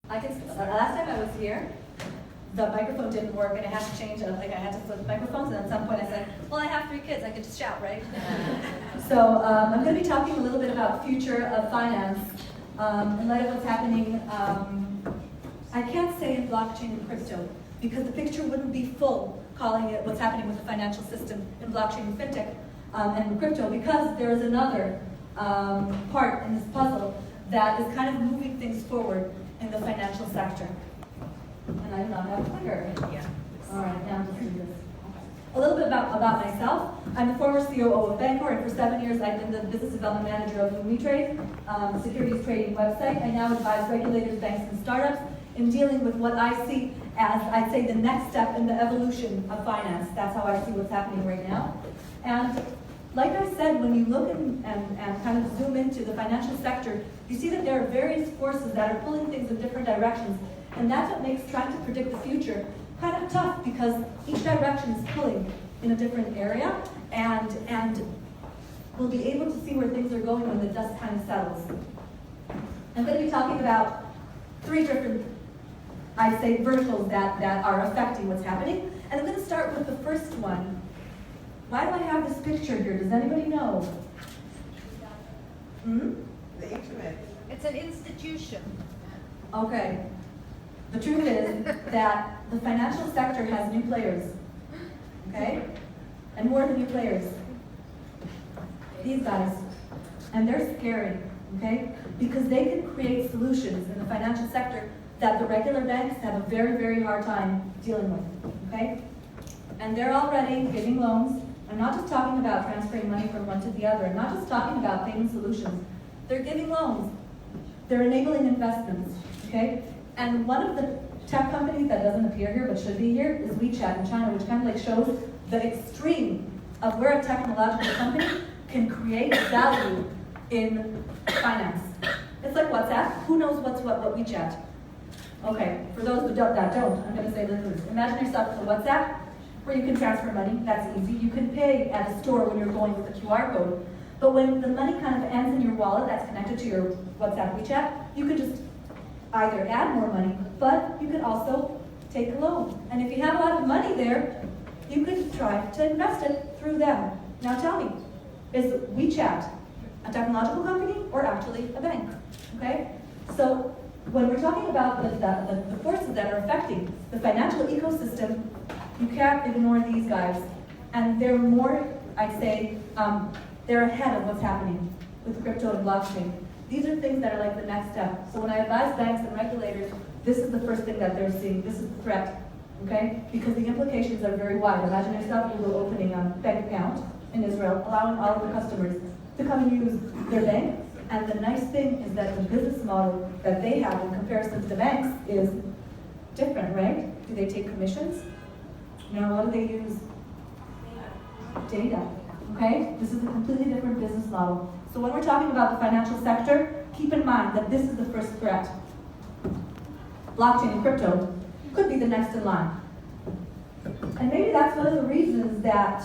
Last time I was here, the microphone didn't work and I had to change it. Like I had to flip microphones, and at some point I said, well, I have 3 kids, I could just shout, right? So I'm going to be talking a little bit about future of finance in light of what's happening. I can't say in blockchain and crypto because the picture wouldn't be full calling it what's happening with the financial system in blockchain and fintech and crypto, because there is another part in this puzzle that is kind of moving things forward in the financial sector. And I do not have a clicker. Yeah. All right, now I'm just doing this. A little bit about myself. I'm the former COO of Bancor, and for 7 years I've been the business development manager of UmiTrade, a securities trading website. I now advise regulators, banks, and startups in dealing with what I see as, I'd say, the next step in the evolution of finance. That's how I see what's happening right now. And like I said, when you look and kind of zoom into the financial sector, you see that there are various forces that are pulling things in different directions. And that's what makes trying to predict the future kind of tough, because each direction is pulling in a different area, and we'll be able to see where things are going when the dust kind of settles. I'm going to be talking about 3 different, I'd say, verticals that are affecting what's happening. And I'm going to start with the first one. Why do I have this picture here? Does anybody know? The internet. It's an institution. Okay. The truth is that the financial sector has new players, okay? And more than new players. These guys. And they're scary, okay? Because they can create solutions in the financial sector that the regular banks have a very, very hard time dealing with, okay? And they're already giving loans. I'm not just talking about transferring money from one to the other. I'm not just talking about payment solutions. They're giving loans. They're enabling investments, okay? And one of the tech companies that doesn't appear here but should be here is WeChat in China, which kind of like shows the extreme of where a technological company can create value in finance. It's like WhatsApp. Who knows what's what WeChat? Okay, for those who don't, I'm going to say this. Imagine yourself with a WhatsApp where you can transfer money. That's easy. You can pay at a store when you're going with a QR code. But when the money kind of ends in your wallet that's connected to your WhatsApp WeChat, you can just either add more money, but you could also take a loan. And if you have a lot of money there, you could try to invest it through them. Now tell me, is WeChat a technological company or actually a bank? Okay? So when we're talking about the forces that are affecting the financial ecosystem, you can't ignore these guys. And they're more, I'd say, they're ahead of what's happening with crypto and blockchain. These are things that are like the next step. So when I advise banks and regulators, this is the first thing that they're seeing. This is the threat, okay? Because the implications are very wide. Imagine yourself Google opening a bank account in Israel, allowing all of the customers to come and use their bank. And the nice thing is that the business model that they have in comparison to the banks is different, right? Do they take commissions? No, what do they use? Data, okay? This is a completely different business model. So when we're talking about the financial sector, keep in mind that this is the first threat. Blockchain and crypto could be the next in line. And maybe that's one of the reasons that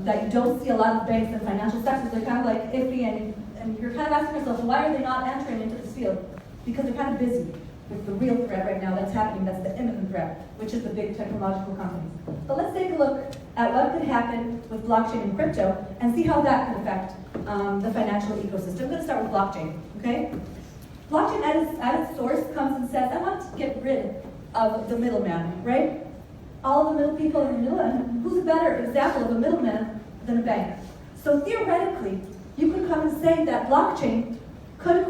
that you don't see a lot of banks and financial sectors. They're kind of like iffy, and you're kind of asking yourself, why are they not entering into this field? Because they're kind of busy with the real threat right now that's happening, that's the imminent threat, which is the big technological companies. But let's take a look at what could happen with blockchain and crypto and see how that could affect the financial ecosystem. I'm going to start with blockchain, okay? Blockchain at its source comes and says, I want to get rid of the middleman, right? All of the middle people in the middle, and who's a better example of a middleman than a bank? So theoretically, you could come and say that blockchain could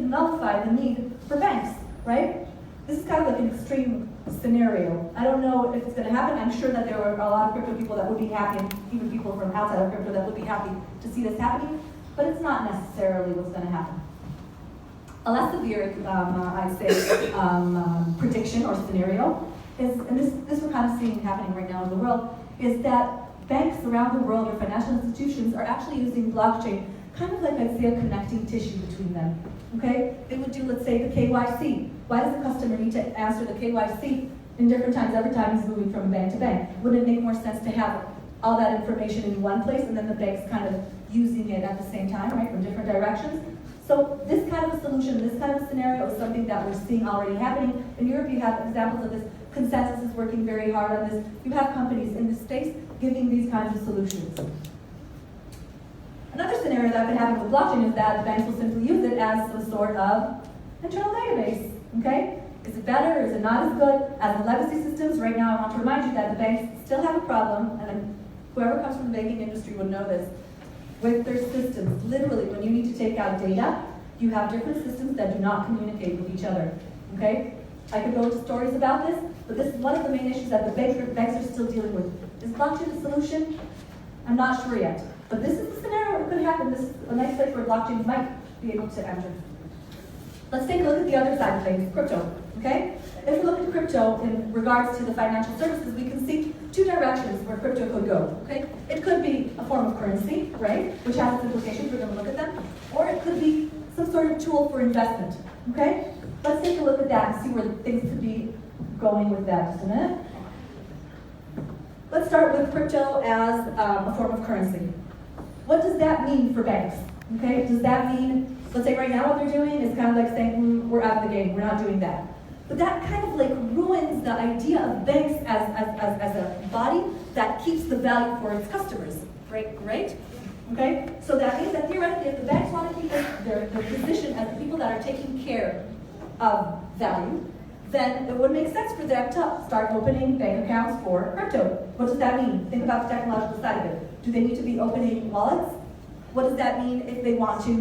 nullify the need for banks, right? This is kind of like an extreme scenario. I don't know if it's going to happen. I'm sure that there are a lot of crypto people that would be happy, and even people from outside of crypto that would be happy to see this happening, but it's not necessarily what's going to happen. A less severe, I'd say, prediction or scenario is, and this we're kind of seeing happening right now in the world, is that banks around the world or financial institutions are actually using blockchain kind of like, I'd say, a connecting tissue between them. Okay? They would do, let's say, the KYC. Why does the customer need to answer the KYC in different times every time he's moving from bank to bank? Wouldn't it make more sense to have all that information in one place and then the bank's kind of using it at the same time, right, from different directions? So this kind of a solution, this kind of a scenario is something that we're seeing already happening. In Europe, you have examples of this. Consensus is working very hard on this. You have companies in this space giving these kinds of solutions. Another scenario that could happen with blockchain is that banks will simply use it as some sort of internal database, okay? Is it better? Is it not as good as the legacy systems? Right now, I want to remind you that the banks still have a problem, and whoever comes from the banking industry would know this, with their systems. Literally, when you need to take out data, you have different systems that do not communicate with each other, okay? I could go into stories about this, but this is one of the main issues that the banks are still dealing with. Is blockchain a solution? I'm not sure yet. But this is the scenario that could happen. This is a nice place where blockchains might be able to enter. Let's take a look at the other side of things, crypto, okay? If we look at crypto in regards to the financial services, we can see two directions where crypto could go, okay? It could be a form of currency, right, which has its implications, we're gonna look at them, or it could be some sort of tool for investment, okay? Let's take a look at that and see where things could be going with that just a minute. Let's start with crypto as a form of currency. What does that mean for banks? Okay, does that mean, let's say right now what they're doing is kind of like saying, we're out of the game, we're not doing that. But that kind of like ruins the idea of banks as a body that keeps the value for its customers, right? Okay, so that means that theoretically if the banks want to keep their position as the people that are taking care of value, then it would make sense for them to start opening bank accounts for crypto. What does that mean? Think about the technological side of it. Do they need to be opening wallets? What does that mean if they want to,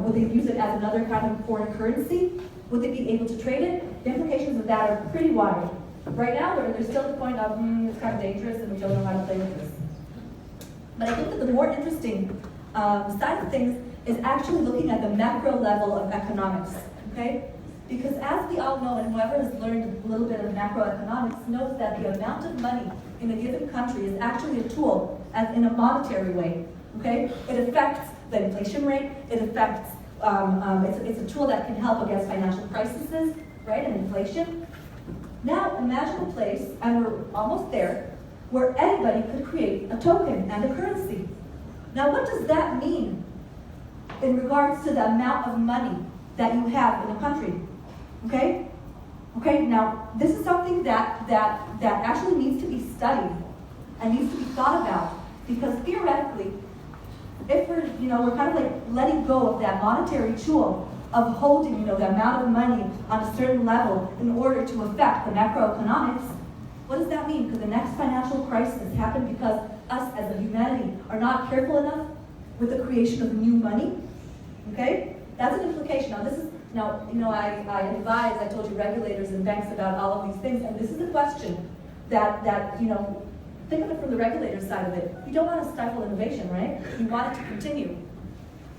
would they use it as another kind of foreign currency? Would they be able to trade it? The implications of that are pretty wide. Right now, they're still at the point of, it's kind of dangerous and we don't know how to play with this. But I think that the more interesting side of things is actually looking at the macro level of economics, okay? Because as we all know, and whoever has learned a little bit of macroeconomics knows that the amount of money in a given country is actually a tool, as in a monetary way, okay? It affects the inflation rate, it affects, it's a tool that can help against financial crises, right, and inflation. Now, imagine a place, and we're almost there, where anybody could create a token and a currency. Now, what does that mean in regards to the amount of money that you have in a country? Okay? Okay, now this is something that actually needs to be studied and needs to be thought about, because theoretically, if we're kind of like letting go of that monetary tool of holding, the amount of money on a certain level in order to affect the macroeconomics, what does that mean? Could the next financial crisis happen because us as a humanity are not careful enough with the creation of new money? Okay? That's an implication. I advise, I told you, regulators and banks about all of these things, and this is a question that think of it from the regulator's side of it. You don't want to stifle innovation, right? You want it to continue.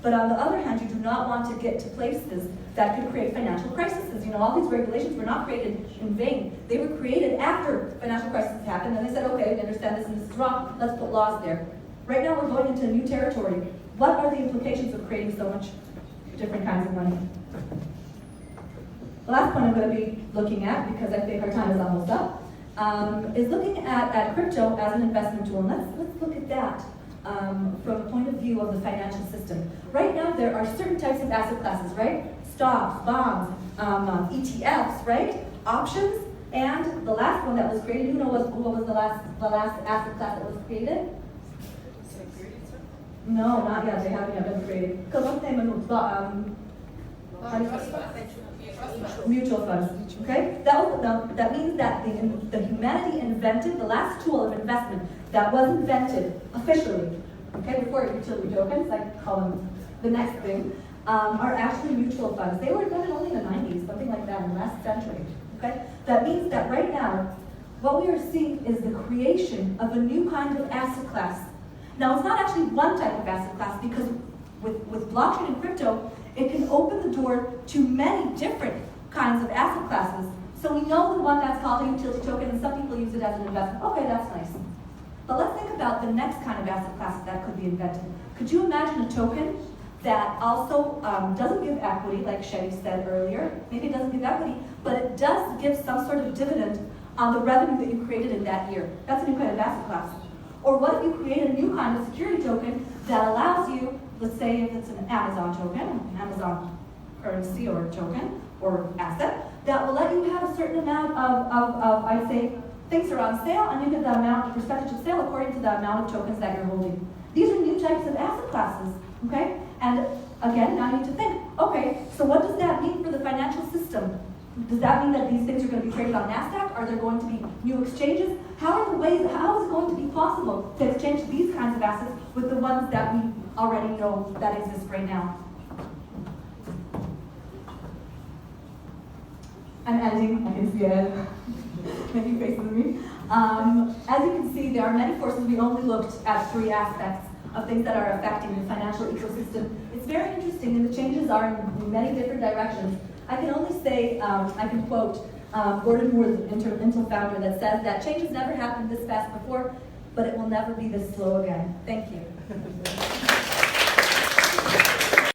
But on the other hand, you do not want to get to places that could create financial crises. All these regulations were not created in vain. They were created after financial crises happened, and they said, okay, we understand this and this is wrong, let's put laws there. Right now, we're going into new territory. What are the implications of creating so much different kinds of money? The last point I'm going to be looking at, because I think our time is almost up, is looking at crypto as an investment tool. And let's look at that from the point of view of the financial system. Right now, there are certain types of asset classes, right? Stocks, bonds, ETFs, right? Options, and the last one that was created. Who knows what was the last asset class that was created? No, not yet. They haven't yet been created. Because what's the name of mutual funds. Okay, that means that the humanity invented the last tool of investment that was invented officially. Okay, before utility tokens, I call them the next thing, are actually mutual funds. They were invented only in the 90s, something like that, in the last century. Okay, that means that right now, what we are seeing is the creation of a new kind of asset class. Now, it's not actually one type of asset class, because with blockchain and crypto, it can open the door to many different kinds of asset classes. So we know the one that's called a utility token, and some people use it as an investment. Okay, that's nice. But let's think about the next kind of asset class that could be invented. Could you imagine a token that also doesn't give equity, like Shetty said earlier? Maybe it doesn't give equity, but it does give some sort of dividend on the revenue that you created in that year. That's a new kind of asset class. Or what if you create a new kind of security token that allows you let's say if it's an Amazon token, Amazon currency or token or asset, that will let you have a certain amount of I'd say, things are on sale, and you get the amount, the percentage of sale according to the amount of tokens that you're holding. These are new types of asset classes, okay? And again, now you need to think, okay, so what does that mean for the financial system? Does that mean that these things are going to be traded on NASDAQ? Are there going to be new exchanges? How is it going to be possible to exchange these kinds of assets with the ones that we already know that exist right now? I'm editing, I can see it. Making faces at me. As you can see, there are many forces. We only looked at 3 aspects of things that are affecting the financial ecosystem. It's very interesting, and the changes are in many different directions. I can only say, I can quote Gordon Moore, the Intel founder, that says that change has never happened this fast before, but it will never be this slow again. Thank you.